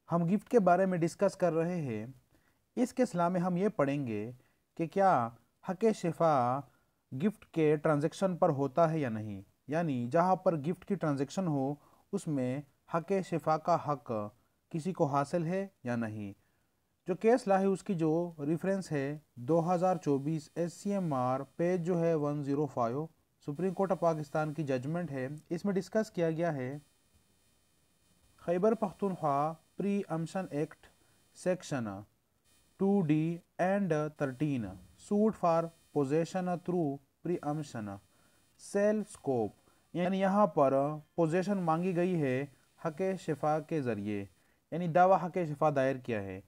हम गिफ्ट के बारे में डिस्कस कर रहे हैं। इस सिलसिले में हम ये पढ़ेंगे कि क्या हक शिफा गिफ्ट के ट्रांजैक्शन पर होता है या नहीं, यानी जहाँ पर गिफ्ट की ट्रांजैक्शन हो उसमें हक शिफा का हक किसी को हासिल है या नहीं। जो केस ला है उसकी जो रेफरेंस है 2024 SCMR पेज जो है 105, सुप्रीम कोर्ट ऑफ पाकिस्तान की जजमेंट है। इसमें डिस्कस किया गया है Khyber Pakhtunkhwa preemption act section 2D and 13 suit for possession through preemption sale scope, यानी यहाँ पर पोजेशन मांगी गई है हक शिफा के ज़रिए, यानी दावा हक शिफा दायर किया है।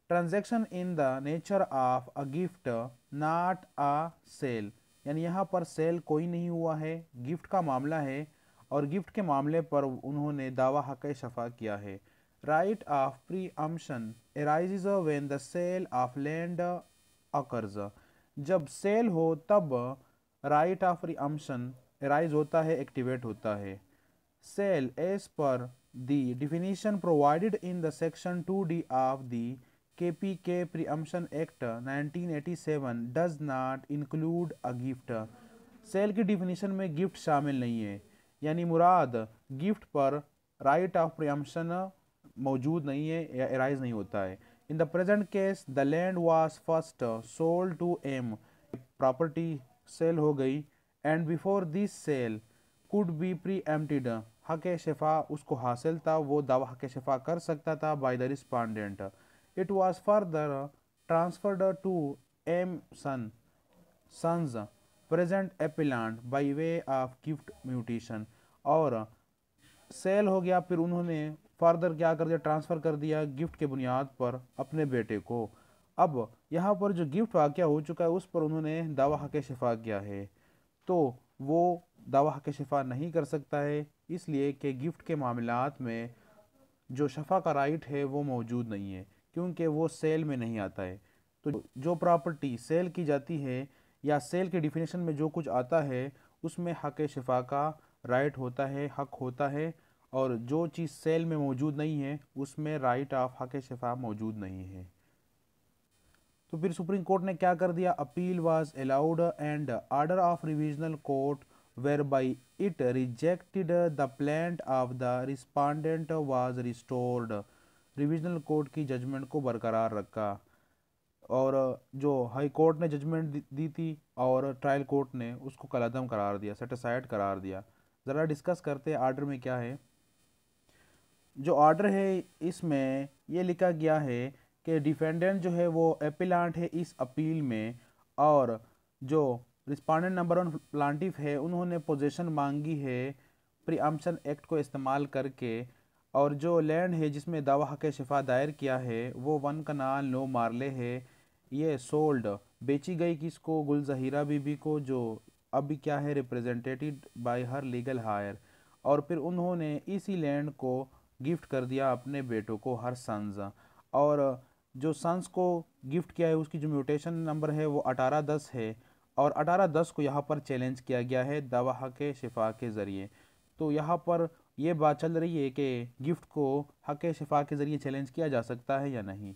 Transaction in the nature of a gift not a sale, यानी यहाँ पर सेल कोई नहीं हुआ है, गिफ्ट का मामला है और गिफ्ट के मामले पर उन्होंने दावा हक शिफा किया है। Right of preemption arises when the sale of land occurs, जब सेल हो तब right of preemption arise होता है, एक्टिवेट होता है। Sale as per the definition provided in the section 2D of the KPK preemption act 1987 does not include a gift. Sale की definition में gift शामिल नहीं है, यानी मुराद गिफ्ट पर राइट ऑफ प्रीअम्पशन मौजूद नहीं है या एराइज नहीं होता है। In the present case the land was first sold to M, property sale हो गई, and before this sale could be preempted, हक शिफा उसको हासिल था, वो दावा हक शिफा कर सकता था by the respondent. It was further transferred to M sons present appellant by way of gift mutation, और सेल हो गया, फिर उन्होंने फर्दर क्या कर दिया, ट्रांसफ़र कर दिया गिफ्ट के बुनियाद पर अपने बेटे को। अब यहाँ पर जो गिफ्ट वाक़या हो चुका है उस पर उन्होंने दावा हक शिफा किया है, तो वो दावा हक शिफा नहीं कर सकता है, इसलिए कि गिफ्ट के मामलात में जो शफा का राइट है वो मौजूद नहीं है, क्योंकि वो सेल में नहीं आता है। तो जो प्रॉपर्टी सेल की जाती है या सेल के डिफिनेशन में जो कुछ आता है उसमें हक शिफा का राइट होता है, हक होता है, और जो चीज़ सेल में मौजूद नहीं है उसमें राइट ऑफ हक शिफा मौजूद नहीं है। तो फिर सुप्रीम कोर्ट ने क्या कर दिया, appeal was allowed and order of revisional court whereby it rejected the plaint of the respondent was restored. Revisional court की जजमेंट को बरकरार रखा, और जो हाई कोर्ट ने जजमेंट दी थी और ट्रायल कोर्ट ने उसको कलअदम करार दिया, सेटिसाइड करार दिया। ज़रा डिस्कस करते हैं आर्डर में क्या है। जो ऑर्डर है इसमें ये लिखा गया है कि डिफेंडेंट जो है वो एपिलांट है इस अपील में, और जो रिस्पांडेंट नंबर 1 प्लांटिफ है उन्होंने पोजीशन मांगी है प्रीअम्पशन एक्ट को इस्तेमाल करके, और जो लैंड है जिसमें दावा हक शिफा दायर किया है वो 1 कनाल 9 मारले है। ये सोल्ड बेची गई किसको, गुल जहीरा बीबी को, जो अभी क्या है रिप्रेजेंटेटेड बाय हर लीगल हायर, और फिर उन्होंने इसी लैंड को गिफ्ट कर दिया अपने बेटों को हर सन्स। और जो सन्स को गिफ्ट किया है उसकी जो म्यूटेशन नंबर है वो 1810 है, और 1810 को यहाँ पर चैलेंज किया गया है दावा हक शिफा के ज़रिए। तो यहाँ पर ये बात चल रही है कि गिफ्ट को हक शिफा के ज़रिए चैलेंज किया जा सकता है या नहीं।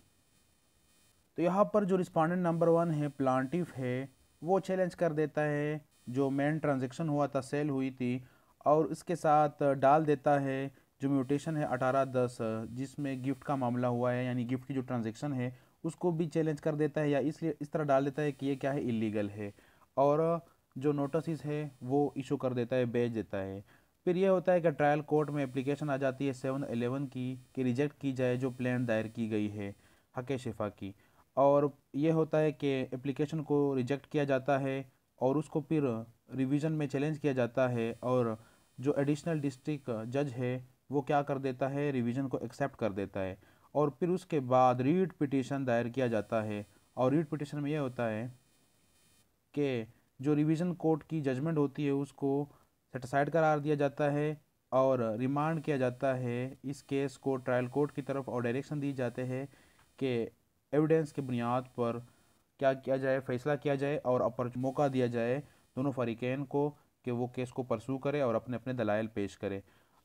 तो यहाँ पर जो रिस्पॉन्डेंट नंबर 1 है प्लांटिफ है वो चैलेंज कर देता है जो मेन ट्रांजेक्शन हुआ था, सेल हुई थी, और इसके साथ डाल देता है जो म्यूटेशन है 1810 जिसमें गिफ्ट का मामला हुआ है, यानी गिफ्ट की जो ट्रांजेक्शन है उसको भी चैलेंज कर देता है, या इसलिए इस तरह डाल देता है कि ये क्या है, इलीगल है, और जो नोटिस है वो इशू कर देता है, भेज देता है। फिर ये होता है कि ट्रायल कोर्ट में एप्लीकेशन आ जाती है 711 की कि रिजेक्ट की जाए जो प्लान दायर की गई है हक शिफा की, और ये होता है कि एप्लीकेशन को रिजेक्ट किया जाता है और उसको फिर रिवीजन में चैलेंज किया जाता है, और जो एडिशनल डिस्ट्रिक्ट जज है वो क्या कर देता है, रिवीजन को एक्सेप्ट कर देता है, और फिर उसके बाद रीट पिटीशन दायर किया जाता है। और रीट पिटीशन में यह होता है कि जो रिवीजन कोर्ट की जजमेंट होती है उसको सेटिसाइड करार दिया जाता है और रिमांड किया जाता है इस केस को ट्रायल कोर्ट की तरफ, और डायरेक्शन दी जाते हैं कि एविडेंस के बुनियाद पर क्या किया जाए, फैसला किया जाए, और अपर मौका दिया जाए दोनों फरीकैन को कि वो केस को परसू करे और अपने अपने दलाइल पेश करे।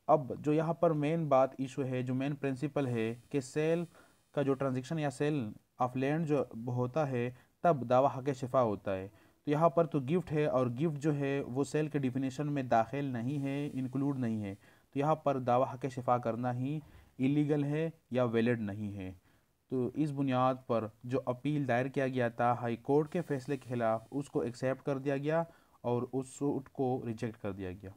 अब जो यहाँ पर मेन बात इशू है, जो मेन प्रिंसिपल है कि सेल का जो ट्रांजेक्शन या सेल ऑफ लैंड जो होता है तब दावा हक शिफा होता है। तो यहाँ पर तो गिफ्ट है और गिफ्ट जो है वो सेल के डिफिनेशन में दाखिल नहीं है, इंक्लूड नहीं है। तो यहाँ पर दावा हक शिफा करना ही इलीगल है या वैलिड नहीं है। तो इस बुनियाद पर जो अपील दायर किया गया था हाई कोर्ट के फैसले के खिलाफ, उसको एक्सेप्ट कर दिया गया और उस सूट को रिजेक्ट कर दिया गया।